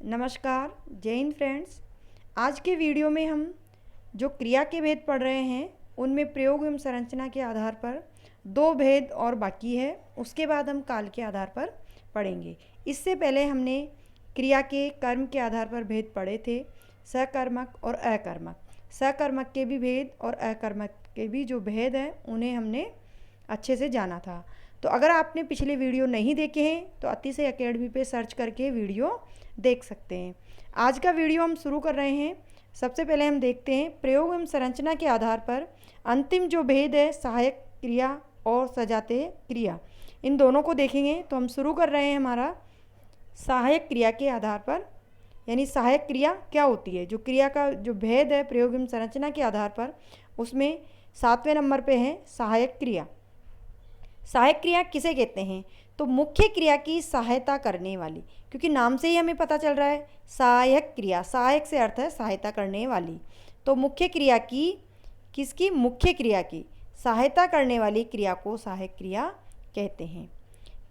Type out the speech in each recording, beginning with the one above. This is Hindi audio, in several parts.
नमस्कार, जय हिंद फ्रेंड्स। आज के वीडियो में हम जो क्रिया के भेद पढ़ रहे हैं उनमें प्रयोग एवं संरचना के आधार पर दो भेद और बाकी है। उसके बाद हम काल के आधार पर पढ़ेंगे। इससे पहले हमने क्रिया के कर्म के आधार पर भेद पढ़े थे, सकर्मक और अकर्मक। सकर्मक के भी भेद और अकर्मक के भी जो भेद हैं उन्हें हमने अच्छे से जाना था। तो अगर आपने पिछले वीडियो नहीं देखे हैं तो अतिशय अकेडमी पे सर्च करके वीडियो देख सकते हैं। आज का वीडियो हम शुरू कर रहे हैं। सबसे पहले हम देखते हैं प्रयोग एवं संरचना के आधार पर अंतिम जो भेद है सहायक क्रिया और सजातीय क्रिया, इन दोनों को देखेंगे। तो हम शुरू कर रहे हैं हमारा सहायक क्रिया के आधार पर, यानी सहायक क्रिया क्या होती है। जो क्रिया का जो भेद है प्रयोग एवं संरचना के आधार पर, उसमें 7वें नंबर पे है सहायक क्रिया। सहायक क्रिया किसे कहते हैं? तो मुख्य क्रिया की सहायता करने वाली, क्योंकि नाम से ही हमें पता चल रहा है सहायक क्रिया। सहायक से अर्थ है सहायता करने वाली। तो मुख्य क्रिया की, किसकी? मुख्य क्रिया की सहायता करने वाली क्रिया को सहायक क्रिया कहते हैं।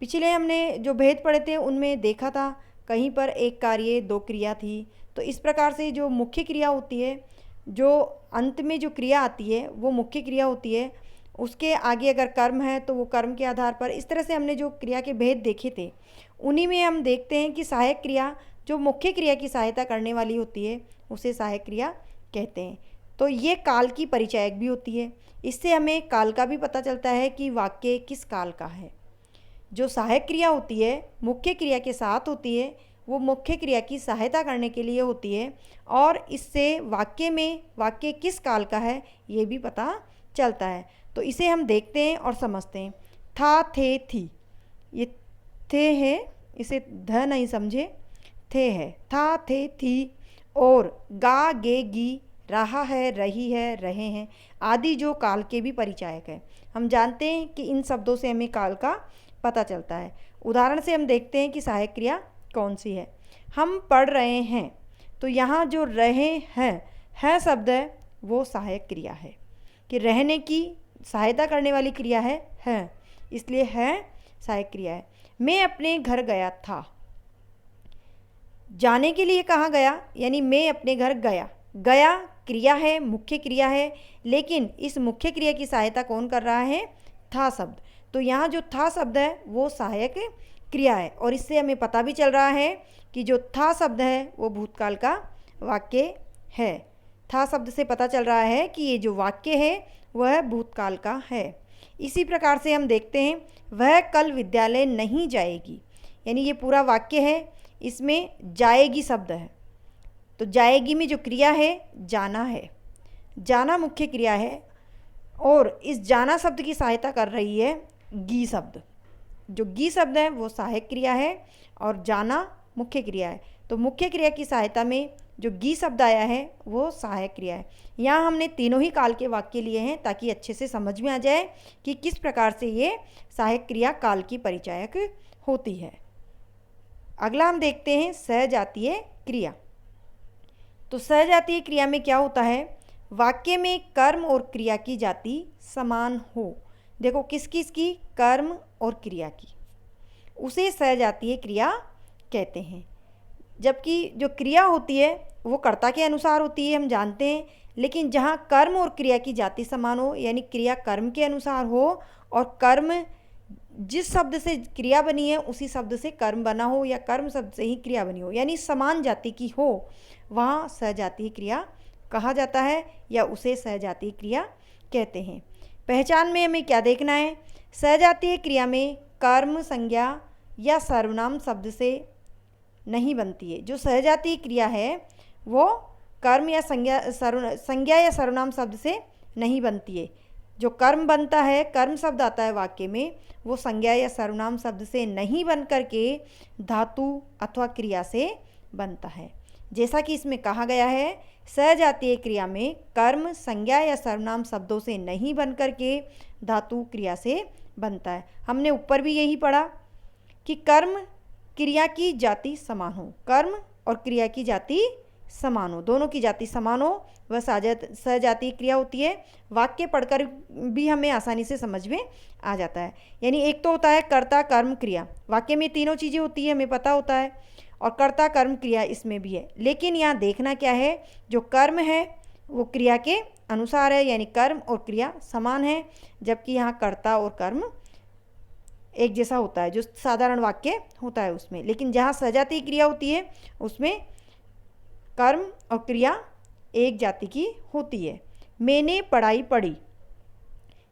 पिछले हमने जो भेद पढ़े थे उनमें देखा था कहीं पर एक कार्य दो क्रिया थी। तो इस प्रकार से जो मुख्य क्रिया होती है, जो अंत में जो क्रिया आती है वो मुख्य क्रिया होती है। उसके आगे अगर कर्म है तो वो कर्म के आधार पर, इस तरह से हमने जो क्रिया के भेद देखे थे उन्हीं में हम देखते हैं कि सहायक क्रिया जो मुख्य क्रिया की सहायता करने वाली होती है उसे सहायक क्रिया कहते हैं। तो ये काल की परिचायक भी होती है। इससे हमें काल का भी पता चलता है कि वाक्य किस काल का है। जो सहायक क्रिया होती है मुख्य क्रिया के साथ होती है, वो मुख्य क्रिया की सहायता करने के लिए होती है, और इससे वाक्य में वाक्य किस काल का है ये भी पता चलता है। तो इसे हम देखते हैं और समझते हैं। था, थे, थी, ये थे है, इसे ध नहीं समझे, थे है। था, थे, थी और गा, गे, गी, रहा है, रही है, रहे हैं आदि जो काल के भी परिचायक है। हम जानते हैं कि इन शब्दों से हमें काल का पता चलता है। उदाहरण से हम देखते हैं कि सहायक क्रिया कौन सी है। हम पढ़ रहे हैं, तो यहाँ जो रहे हैं है शब्द है वो सहायक क्रिया है, कि रहने की सहायता करने वाली क्रिया है, इसलिए है सहायक क्रिया है। मैं अपने घर गया था, जाने के लिए कहाँ गया, यानी मैं अपने घर गया। गया क्रिया है, मुख्य क्रिया है, लेकिन इस मुख्य क्रिया की सहायता कौन कर रहा है? था शब्द। तो यहाँ जो था शब्द है वो सहायक क्रिया है, और इससे हमें पता भी चल रहा है कि जो था शब्द है वो भूतकाल का वाक्य है। था शब्द से पता चल रहा है कि ये जो वाक्य है वह भूतकाल का है। इसी प्रकार से हम देखते हैं वह कल विद्यालय नहीं जाएगी, यानी ये पूरा वाक्य है, इसमें जाएगी शब्द है। तो जाएगी में जो क्रिया है जाना है, जाना मुख्य क्रिया है, और इस जाना शब्द की सहायता कर रही है गी शब्द। जो गी शब्द है वो सहायक क्रिया है और जाना मुख्य क्रिया है। तो मुख्य क्रिया की सहायता में जो गी शब्द आया है वो सहायक क्रिया है। यहाँ हमने तीनों ही काल के वाक्य लिए हैं ताकि अच्छे से समझ में आ जाए कि किस प्रकार से ये सहायक क्रिया काल की परिचायक होती है। अगला हम देखते हैं सजातीय क्रिया। तो सजातीय क्रिया में क्या होता है? वाक्य में कर्म और क्रिया की जाति समान हो। देखो किस किस की? कर्म और क्रिया की, उसे सजातीय क्रिया कहते हैं। जबकि जो क्रिया होती है वो कर्ता के अनुसार होती है, हम जानते हैं, लेकिन जहाँ कर्म और क्रिया की जाति समान हो, यानी क्रिया कर्म के अनुसार हो और कर्म जिस शब्द से क्रिया बनी है उसी शब्द से कर्म बना हो, या कर्म शब्द से ही क्रिया बनी हो, यानी समान जाति की हो, वहाँ सजातीय क्रिया कहा जाता है, या उसे सजातीय क्रिया कहते हैं। पहचान में हमें क्या देखना है? सजातीय क्रिया में कर्म संज्ञा या सर्वनाम शब्द से नहीं बनती है। जो सजातीय क्रिया है वो कर्म या संज्ञा या सर्वनाम शब्द से नहीं बनती है। जो कर्म बनता है, कर्म शब्द आता है वाक्य में, वो संज्ञा या सर्वनाम शब्द से नहीं बन कर के धातु अथवा क्रिया से बनता है। जैसा कि इसमें कहा गया है सजातीय क्रिया में कर्म संज्ञा या सर्वनाम शब्दों से नहीं बन कर के धातु क्रिया से बनता है। हमने ऊपर भी यही पढ़ा कि कर्म क्रिया की जाति समान हो, कर्म और क्रिया की जाति समान हो, दोनों की जाति समान हो, वह सजातीय क्रिया होती है। वाक्य पढ़कर भी हमें आसानी से समझ में आ जाता है। यानी एक तो होता है कर्ता कर्म क्रिया, वाक्य में तीनों चीज़ें होती है हमें पता होता है, और कर्ता कर्म क्रिया इसमें भी है। लेकिन यहाँ देखना क्या है, जो कर्म है वो क्रिया के अनुसार है, यानी कर्म और क्रिया समान है, जबकि यहाँ कर्ता और कर्म एक जैसा होता है जो साधारण वाक्य होता है उसमें। लेकिन जहाँ सजातीय क्रिया होती है उसमें कर्म और क्रिया एक जाति की होती है। मैंने पढ़ाई पढ़ी,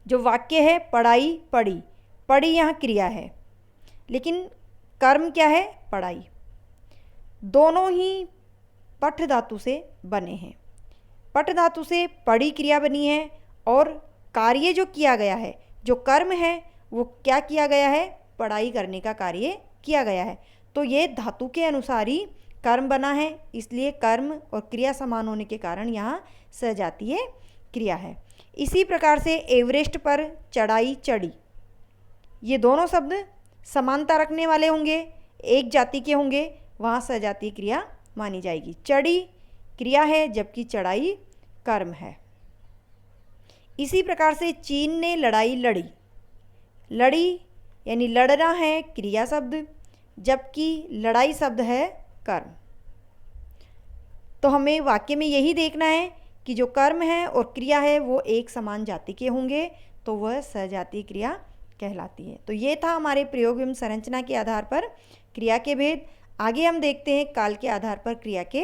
जो वाक्य है पढ़ाई पढ़ी, पढ़ी यहाँ क्रिया है, लेकिन कर्म क्या है, पढ़ाई। दोनों ही पठ धातु से बने हैं। पठ धातु से पढ़ी क्रिया बनी है और कार्य जो किया गया है, जो कर्म है वो क्या किया गया है, पढ़ाई करने का कार्य किया गया है। तो ये धातु के अनुसार ही कर्म बना है, इसलिए कर्म और क्रिया समान होने के कारण यहाँ सजातीय क्रिया है। इसी प्रकार से एवरेस्ट पर चढ़ाई चढ़ी, ये दोनों शब्द समानता रखने वाले होंगे, एक जाति के होंगे, वहाँ सजातीय क्रिया मानी जाएगी। चढ़ी क्रिया है जबकि चढ़ाई कर्म है। इसी प्रकार से चीन ने लड़ाई लड़ी, लड़ी यानी लड़ना है क्रिया शब्द, जबकि लड़ाई शब्द है कर्म। तो हमें वाक्य में यही देखना है कि जो कर्म है और क्रिया है वो एक समान जाति के होंगे, तो वह सजातीय क्रिया कहलाती है। तो ये था हमारे प्रयोग एवं संरचना के आधार पर क्रिया के भेद। आगे हम देखते हैं काल के आधार पर क्रिया के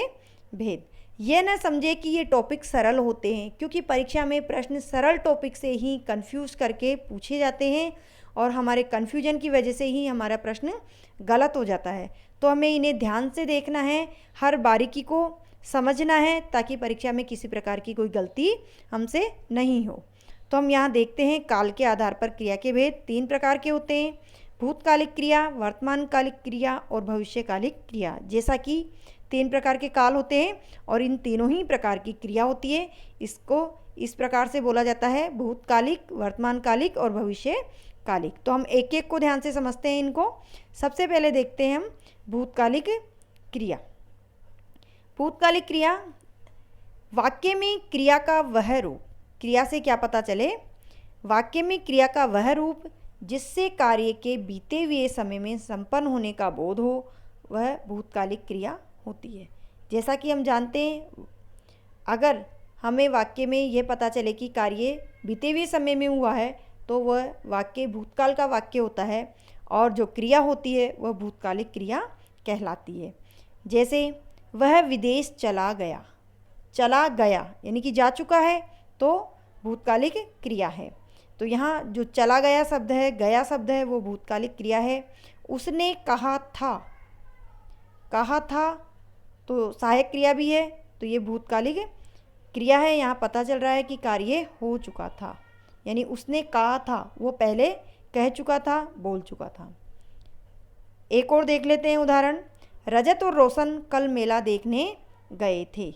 भेद। यह न समझे कि ये टॉपिक सरल होते हैं, क्योंकि परीक्षा में प्रश्न सरल टॉपिक से ही कंफ्यूज करके पूछे जाते हैं और हमारे कन्फ्यूजन की वजह से ही हमारा प्रश्न गलत हो जाता है। तो हमें इन्हें ध्यान से देखना है, हर बारीकी को समझना है, ताकि परीक्षा में किसी प्रकार की कोई गलती हमसे नहीं हो। तो हम यहाँ देखते हैं काल के आधार पर क्रिया के भेद 3 प्रकार के होते हैं: भूतकालिक क्रिया, वर्तमानकालिक क्रिया और भविष्यकालिक क्रिया। जैसा कि 3 प्रकार के काल होते हैं और इन तीनों ही प्रकार की क्रिया होती है, इसको इस प्रकार से बोला जाता है भूतकालिक, वर्तमानकालिक और भविष्यकालिक। तो हम एक एक को ध्यान से समझते हैं इनको। सबसे पहले देखते हैं हम भूतकालिक क्रिया। भूतकालिक क्रिया, वाक्य में क्रिया का वह रूप, क्रिया से क्या पता चले, वाक्य में क्रिया का वह रूप जिससे कार्य के बीते हुए समय में संपन्न होने का बोध हो, वह भूतकालिक क्रिया होती है। जैसा कि हम जानते हैं, अगर हमें वाक्य में यह पता चले कि कार्य बीते हुए समय में हुआ है, तो वह वाक्य भूतकाल का वाक्य होता है और जो क्रिया होती है वह भूतकालिक क्रिया कहलाती है। जैसे वह विदेश चला गया, चला गया यानी कि जा चुका है, तो भूतकालिक क्रिया है। तो यहाँ जो चला गया शब्द है, गया शब्द है, वो भूतकालिक क्रिया है। उसने कहा था, कहा था तो सहायक क्रिया भी है, तो ये भूतकालिक क्रिया है। यहाँ पता चल रहा है कि कार्य हो चुका था, यानी उसने कहा था, वो पहले कह चुका था, बोल चुका था। एक और देख लेते हैं उदाहरण। रजत और रोशन कल मेला देखने गए थे,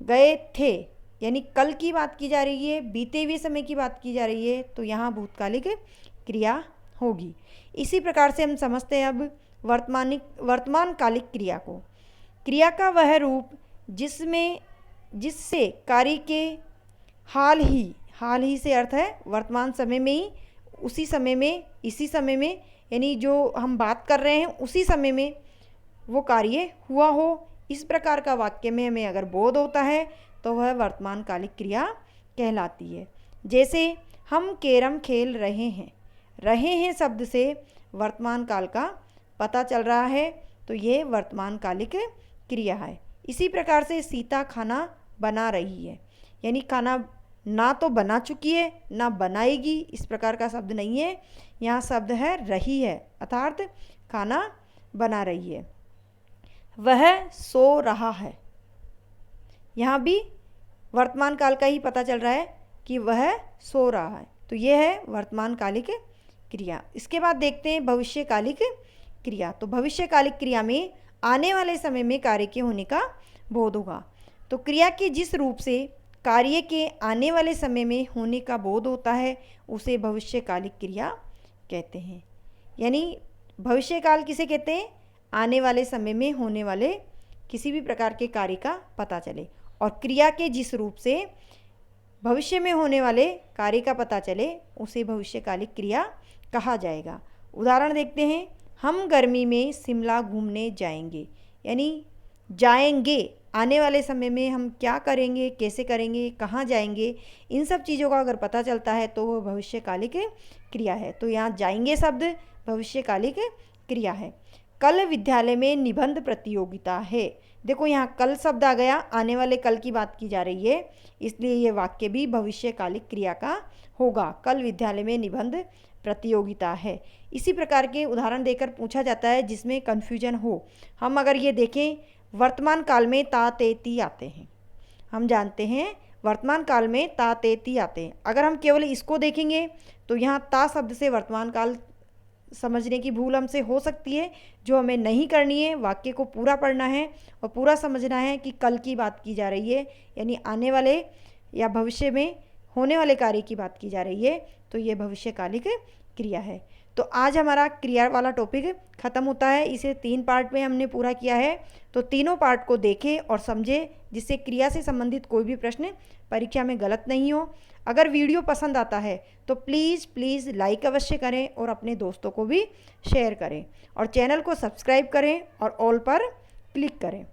गए थे यानी कल की बात की जा रही है, बीते हुए समय की बात की जा रही है, तो यहाँ भूतकालिक क्रिया होगी। इसी प्रकार से हम समझते हैं अब वर्तमानकालिक क्रिया को। क्रिया का वह रूप जिससे कार्य के हाल ही से अर्थ है वर्तमान समय में ही, उसी समय में, इसी समय में, यानी जो हम बात कर रहे हैं उसी समय में वो कार्य हुआ हो, इस प्रकार का वाक्य में हमें अगर बोध होता है तो वह वर्तमानकालिक क्रिया कहलाती है। जैसे हम कैरम खेल रहे हैं, रहे हैं शब्द से वर्तमान काल का पता चल रहा है, तो ये वर्तमानकालिक क्रिया है। इसी प्रकार से सीता खाना बना रही है, यानी खाना ना तो बना चुकी है ना बनाएगी, इस प्रकार का शब्द नहीं है, यहाँ शब्द है रही है, अर्थात खाना बना रही है। वह सो रहा है, यहाँ भी वर्तमान काल का ही पता चल रहा है कि वह सो रहा है, तो यह है वर्तमानकालिक क्रिया। इसके बाद देखते हैं भविष्यकालिक क्रिया। तो भविष्यकालिक क्रिया में आने वाले समय में कार्य के होने का बोध होगा। तो क्रिया के जिस रूप से कार्य के आने वाले समय में होने का बोध होता है उसे भविष्यकालिक क्रिया कहते हैं। यानी भविष्यकाल किसे कहते हैं? आने वाले समय में होने वाले किसी भी प्रकार के कार्य का पता चले, और क्रिया के जिस रूप से भविष्य में होने वाले कार्य का पता चले उसे भविष्यकालिक क्रिया कहा जाएगा। उदाहरण देखते हैं। हम गर्मी में शिमला घूमने जाएंगे, यानी जाएंगे आने वाले समय में हम क्या करेंगे, कैसे करेंगे, कहाँ जाएंगे, इन सब चीज़ों का अगर पता चलता है तो वो भविष्यकालिक क्रिया है। तो यहाँ जाएंगे शब्द भविष्यकालिक क्रिया है। कल विद्यालय में निबंध प्रतियोगिता है। देखो यहाँ कल शब्द आ गया, आने वाले कल की बात की जा रही है, इसलिए ये वाक्य भी भविष्यकालिक क्रिया का होगा। कल विद्यालय में निबंध प्रतियोगिता है। इसी प्रकार के उदाहरण देकर पूछा जाता है जिसमें कन्फ्यूजन हो। हम अगर ये देखें, वर्तमान काल में ता ते ती आते हैं। हम जानते हैं वर्तमान काल में ता ते ती आते हैं। अगर हम केवल इसको देखेंगे तो यहाँ ता शब्द से वर्तमान काल समझने की भूल हमसे हो सकती है, जो हमें नहीं करनी है। वाक्य को पूरा पढ़ना है और पूरा समझना है कि कल की बात की जा रही है, यानी आने वाले या भविष्य में होने वाले कार्य की बात की जा रही है, तो ये भविष्यकालिक क्रिया है। तो आज हमारा क्रिया वाला टॉपिक ख़त्म होता है। इसे 3 पार्ट में हमने पूरा किया है, तो तीनों पार्ट को देखें और समझें, जिससे क्रिया से संबंधित कोई भी प्रश्न परीक्षा में गलत नहीं हो। अगर वीडियो पसंद आता है तो प्लीज़ लाइक अवश्य करें और अपने दोस्तों को भी शेयर करें और चैनल को सब्सक्राइब करें और ऑल पर क्लिक करें।